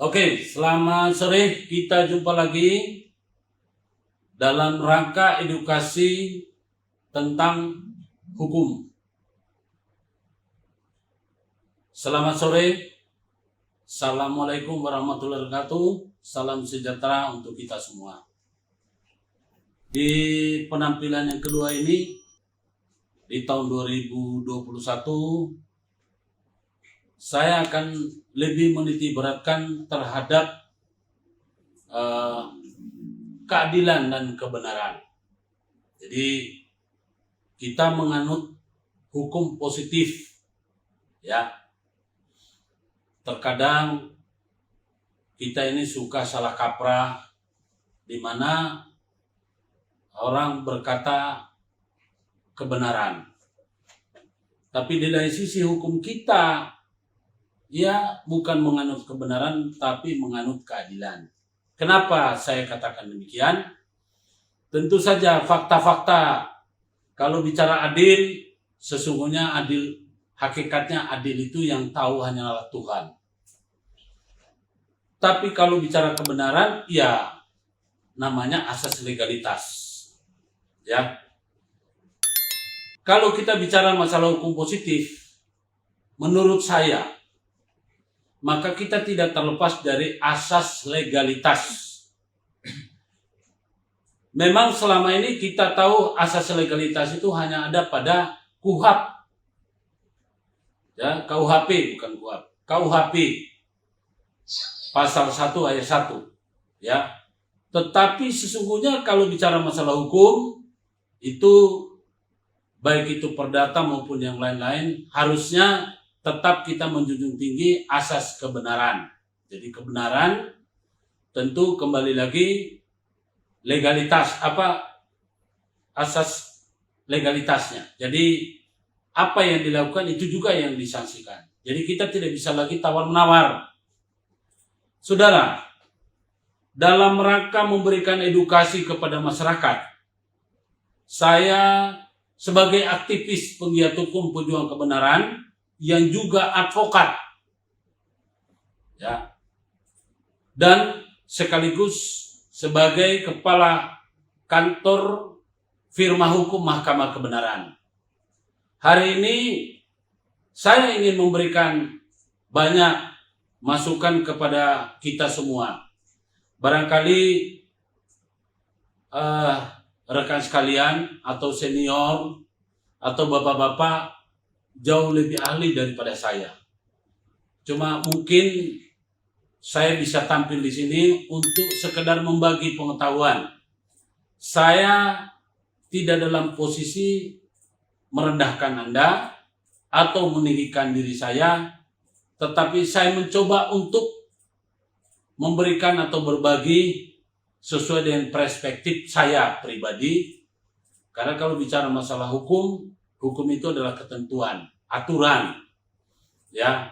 Oke, selamat sore. Kita jumpa lagi dalam rangka edukasi tentang hukum. Selamat sore. Assalamualaikum warahmatullahi wabarakatuh. Salam sejahtera untuk kita semua. Di penampilan yang kedua ini, di tahun 2021, saya akan lebih meniti beratkan terhadap keadilan dan kebenaran. Jadi kita menganut hukum positif, ya. Terkadang kita ini suka salah kaprah, di mana orang berkata kebenaran, tapi di lain sisi hukum kita ya bukan menganut kebenaran, tapi menganut keadilan. Kenapa saya katakan demikian? Tentu saja fakta-fakta, kalau bicara adil, sesungguhnya adil, hakikatnya adil itu yang tahu hanyalah Tuhan. Tapi kalau bicara kebenaran, ya namanya asas legalitas. Ya. Kalau kita bicara masalah hukum positif, menurut saya, maka kita tidak terlepas dari asas legalitas. Memang selama ini kita tahu asas legalitas itu hanya ada pada KUHP. Ya, KUHP bukan KUHP. KUHP pasal 1 ayat 1. Ya. Tetapi sesungguhnya kalau bicara masalah hukum, itu baik itu perdata maupun yang lain-lain, harusnya tetap kita menjunjung tinggi asas kebenaran. Jadi kebenaran tentu kembali lagi legalitas, asas legalitasnya. Jadi apa yang dilakukan itu juga yang disanksikan. Jadi kita tidak bisa lagi tawar-menawar. Saudara, dalam rangka memberikan edukasi kepada masyarakat, saya sebagai aktivis penggiat hukum pejuang kebenaran yang juga advokat, ya, dan sekaligus sebagai kepala kantor firma hukum Mahkamah Kebenaran. Hari ini saya ingin memberikan banyak masukan kepada kita semua. Barangkali rekan sekalian atau senior atau bapak-bapak jauh lebih ahli daripada saya. Cuma mungkin saya bisa tampil di sini untuk sekedar membagi pengetahuan. Saya tidak dalam posisi merendahkan Anda atau meninggikan diri saya, tetapi saya mencoba untuk memberikan atau berbagi sesuai dengan perspektif saya pribadi. Karena kalau bicara masalah hukum itu adalah ketentuan, aturan, ya.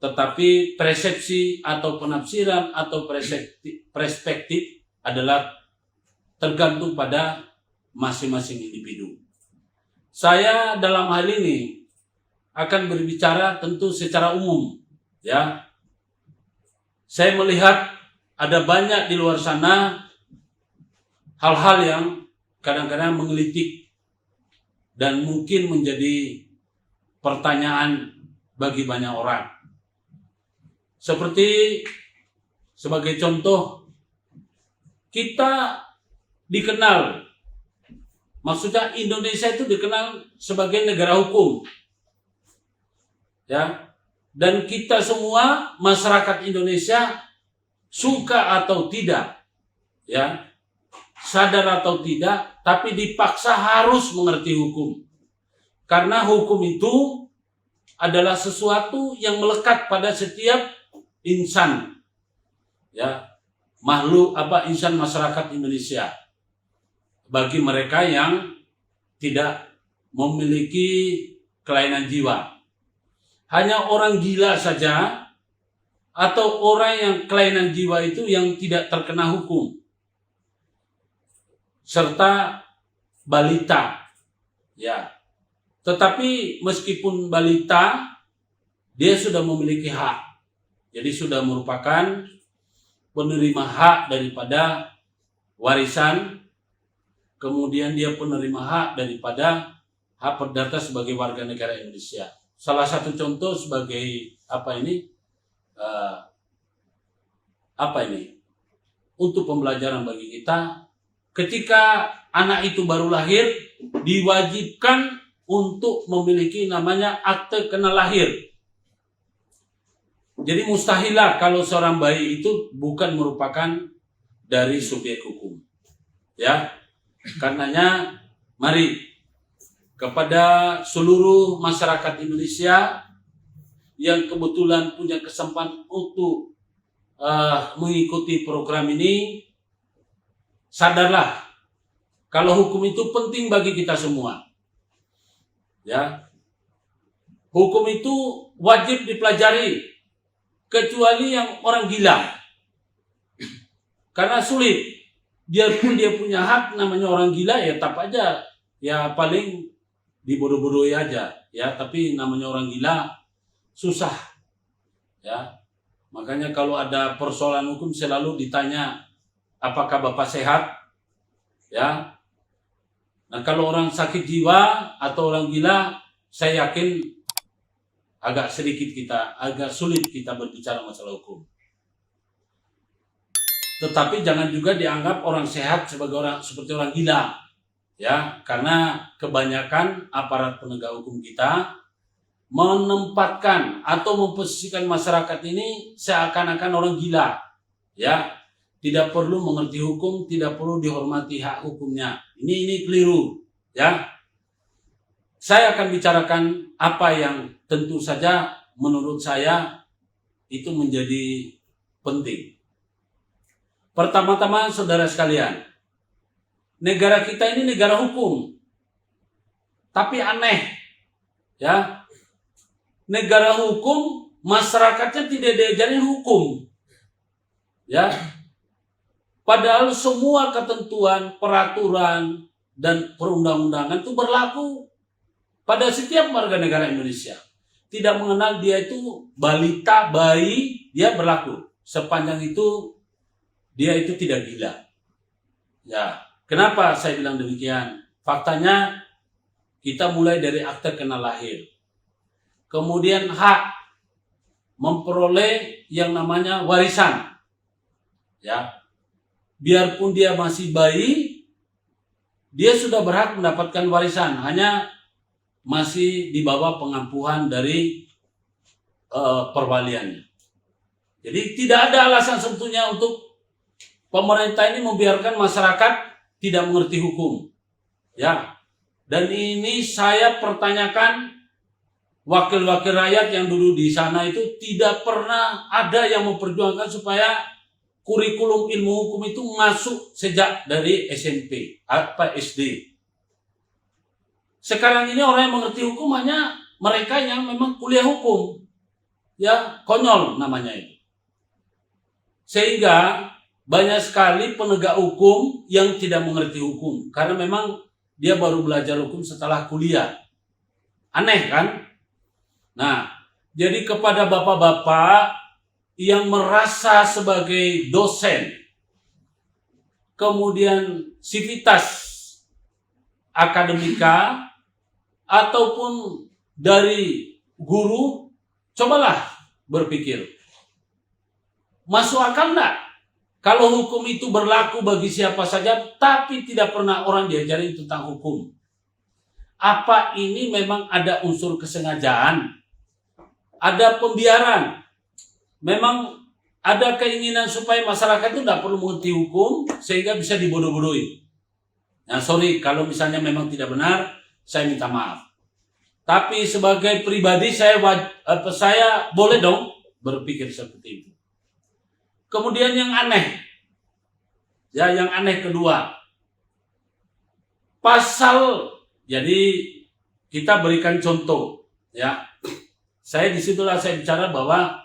Tetapi persepsi atau penafsiran atau perspektif adalah tergantung pada masing-masing individu. Saya dalam hal ini akan berbicara tentu secara umum, ya. Saya melihat ada banyak di luar sana hal-hal yang kadang-kadang menggelitik dan mungkin menjadi pertanyaan bagi banyak orang. Seperti sebagai contoh, kita dikenal, maksudnya Indonesia itu dikenal sebagai negara hukum, ya, dan kita semua masyarakat Indonesia suka atau tidak, ya, sadar atau tidak, tapi dipaksa harus mengerti hukum. Karena hukum itu adalah sesuatu yang melekat pada setiap insan, ya, makhluk insan masyarakat Indonesia. Bagi mereka yang tidak memiliki kelainan jiwa, hanya orang gila saja atau orang yang kelainan jiwa itu yang tidak terkena hukum, serta balita, ya. Tetapi meskipun balita, dia sudah memiliki hak, jadi sudah merupakan penerima hak daripada warisan, kemudian dia penerima hak daripada hak perdata sebagai warga negara Indonesia. Salah satu contoh sebagai untuk pembelajaran bagi kita, ketika anak itu baru lahir, diwajibkan untuk memiliki namanya akte kenal lahir. Jadi mustahilah kalau seorang bayi itu bukan merupakan dari subjek hukum. Ya, karenanya mari kepada seluruh masyarakat Indonesia yang kebetulan punya kesempatan untuk mengikuti program ini, sadarlah kalau hukum itu penting bagi kita semua. Ya, hukum itu wajib dipelajari, kecuali yang orang gila, karena sulit. Biarpun dia punya hak, namanya orang gila ya tetap aja, ya paling dibodoh-bodohi aja, ya. Tapi namanya orang gila susah, ya. Makanya kalau ada persoalan hukum selalu ditanya, apakah Bapak sehat? Ya. Nah, kalau orang sakit jiwa atau orang gila, saya yakin agak sulit kita berbicara masalah hukum. Tetapi jangan juga dianggap orang sehat seperti orang gila. Ya, karena kebanyakan aparat penegak hukum kita menempatkan atau memposisikan masyarakat ini seakan-akan orang gila, ya, tidak perlu mengerti hukum, tidak perlu dihormati hak hukumnya. Ini keliru, ya. Saya akan bicarakan apa yang tentu saja menurut saya itu menjadi penting. Pertama-tama, saudara sekalian, negara kita ini negara hukum, tapi aneh, ya. Negara hukum, masyarakatnya tidak diajarin hukum, ya. Padahal semua ketentuan, peraturan, dan perundang-undangan itu berlaku pada setiap warga negara Indonesia. Tidak mengenal dia itu balita, bayi, dia berlaku. Sepanjang itu, dia itu tidak gila. Ya, kenapa saya bilang demikian? Faktanya, kita mulai dari akte kenal lahir. Kemudian hak memperoleh yang namanya warisan. Ya. Biarpun dia masih bayi, dia sudah berhak mendapatkan warisan, hanya masih di bawah pengampuhan dari perwaliannya. Jadi tidak ada alasan sebetulnya untuk pemerintah ini membiarkan masyarakat tidak mengerti hukum. Ya. Dan ini saya pertanyakan, wakil-wakil rakyat yang dulu di sana itu tidak pernah ada yang memperjuangkan supaya kurikulum ilmu hukum itu masuk sejak dari SMP atau SD. Sekarang ini orang yang mengerti hukum hanya mereka yang memang kuliah hukum. Ya, konyol namanya itu. Sehingga banyak sekali penegak hukum yang tidak mengerti hukum. Karena memang dia baru belajar hukum setelah kuliah. Aneh kan? Nah, jadi kepada bapak-bapak yang merasa sebagai dosen, kemudian sivitas akademika, ataupun dari guru, cobalah berpikir. Masuk akal enggak? Kalau hukum itu berlaku bagi siapa saja, tapi tidak pernah orang diajarin tentang hukum. Apa ini memang ada unsur kesengajaan? Ada pembiaran, memang ada keinginan supaya masyarakat itu tidak perlu mengerti hukum sehingga bisa dibodoh-bodohi. Nah, sorry kalau misalnya memang tidak benar, saya minta maaf. Tapi sebagai pribadi saya boleh dong berpikir seperti itu. Kemudian yang aneh, ya yang aneh kedua, pasal, jadi kita berikan contoh, ya. Saya disitulah saya bicara bahwa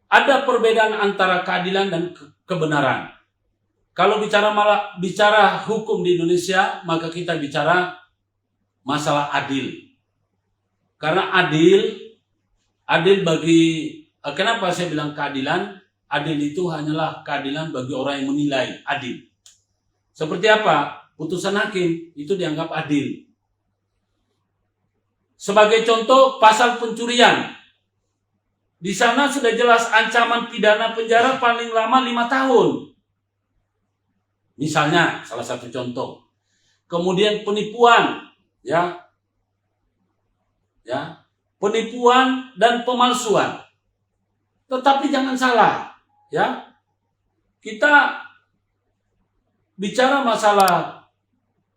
ada perbedaan antara keadilan dan kebenaran. Kalau bicara hukum di Indonesia, maka kita bicara masalah adil. Karena adil bagi, kenapa saya bilang keadilan? Adil itu hanyalah keadilan bagi orang yang menilai adil. Seperti apa? Putusan hakim itu dianggap adil. Sebagai contoh, pasal pencurian. Di sana sudah jelas ancaman pidana penjara paling lama 5 tahun. Misalnya, salah satu contoh. Kemudian penipuan, ya, penipuan dan pemalsuan. Tetapi jangan salah, ya. Kita bicara masalah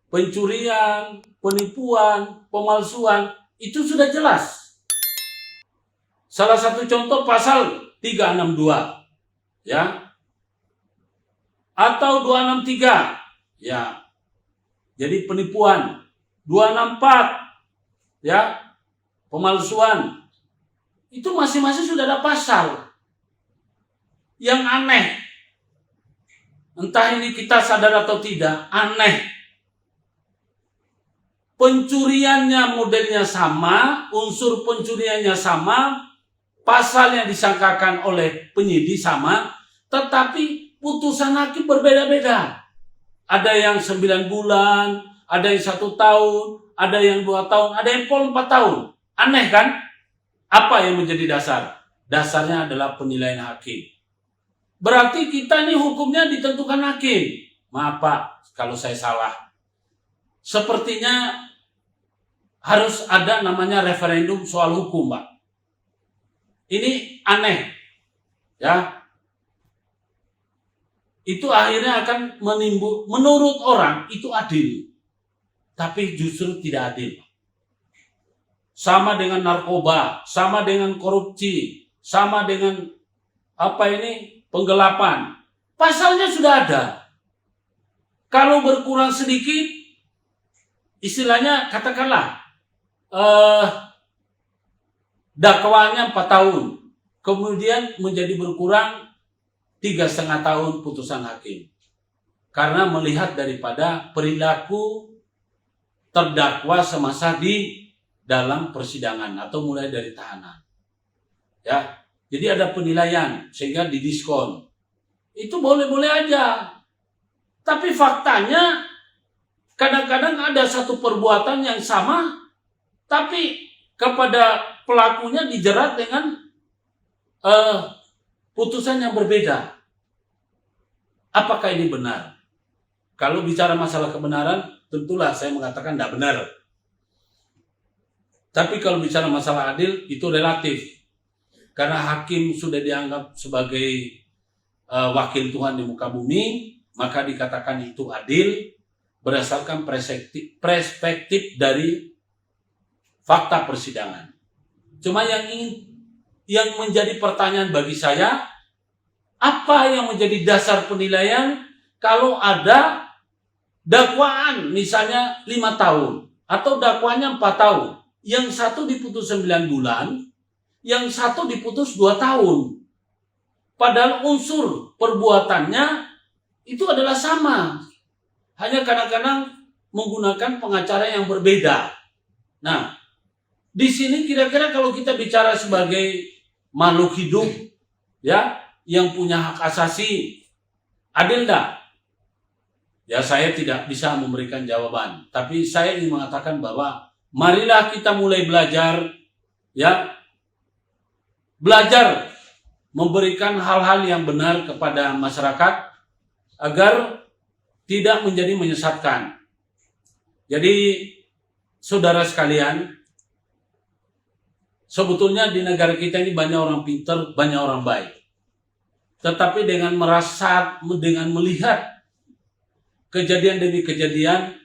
pencurian, penipuan, pemalsuan, itu sudah jelas. Salah satu contoh pasal 362, ya. Atau 263, ya. Jadi penipuan, 264, ya. Pemalsuan. Itu masing-masing sudah ada pasal. Yang aneh, entah ini kita sadar atau tidak, aneh. Pencuriannya modelnya sama, unsur pencuriannya sama, pasal yang disangkakan oleh penyidik sama, tetapi putusan hakim berbeda-beda. Ada yang 9 bulan, ada yang 1 tahun, ada yang 2 tahun, ada yang 4 tahun. Aneh kan? Apa yang menjadi dasar? Dasarnya adalah penilaian hakim. Berarti kita ini hukumnya ditentukan hakim. Maaf Pak, kalau saya salah. Sepertinya harus ada namanya referendum soal hukum, Pak. Ini aneh. Ya. Itu akhirnya akan menurut orang itu adil. Tapi justru tidak adil. Sama dengan narkoba, sama dengan korupsi, sama dengan penggelapan. Pasalnya sudah ada. Kalau berkurang sedikit, istilahnya katakanlah dakwaannya 4 tahun, kemudian menjadi berkurang 3,5 tahun putusan hakim. Karena melihat daripada perilaku terdakwa semasa di dalam persidangan atau mulai dari tahanan. Ya, jadi ada penilaian sehingga didiskon. Itu boleh-boleh aja. Tapi faktanya kadang-kadang ada satu perbuatan yang sama, tapi kepada pelakunya dijerat dengan putusan yang berbeda. Apakah ini benar? Kalau bicara masalah kebenaran, tentulah saya mengatakan tidak benar. Tapi kalau bicara masalah adil, itu relatif. Karena hakim sudah dianggap sebagai wakil Tuhan di muka bumi, maka dikatakan itu adil berdasarkan perspektif dari fakta persidangan. Cuma yang menjadi pertanyaan bagi saya, apa yang menjadi dasar penilaian kalau ada dakwaan misalnya 5 tahun atau dakwaannya 4 tahun, yang satu diputus 9 bulan, yang satu diputus 2 tahun. Padahal unsur perbuatannya itu adalah sama. Hanya kadang-kadang menggunakan pengacara yang berbeda. Nah, di sini kira-kira kalau kita bicara sebagai makhluk hidup, ya, yang punya hak asasi, adil enggak? Ya, saya tidak bisa memberikan jawaban. Tapi saya ingin mengatakan bahwa marilah kita mulai belajar, ya, belajar memberikan hal-hal yang benar kepada masyarakat agar tidak menjadi menyesatkan. Jadi, saudara sekalian, sebetulnya di negara kita ini banyak orang pintar, banyak orang baik. Tetapi dengan melihat kejadian demi kejadian,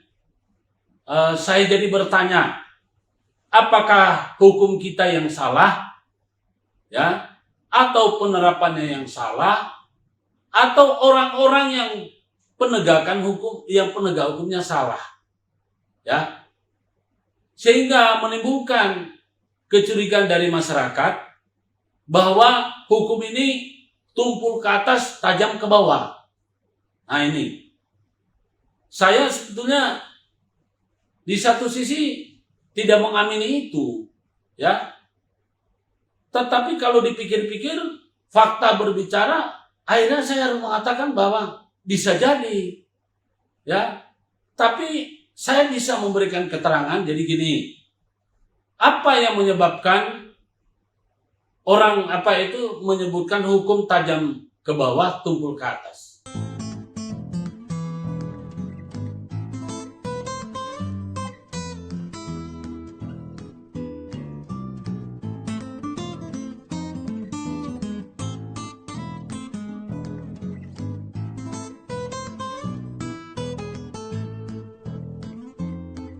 saya jadi bertanya, apakah hukum kita yang salah, ya, atau penerapannya yang salah, atau orang-orang yang penegak hukumnya salah, ya, sehingga menimbulkan kecurigaan dari masyarakat bahwa hukum ini tumpul ke atas, tajam ke bawah. Nah ini, saya sebetulnya di satu sisi tidak mengamini itu, ya. Tetapi kalau dipikir-pikir, fakta berbicara, akhirnya saya harus mengatakan bahwa bisa jadi, ya. Tapi saya bisa memberikan keterangan. Jadi gini, apa yang menyebabkan orang menyebutkan hukum tajam ke bawah, tumpul ke atas?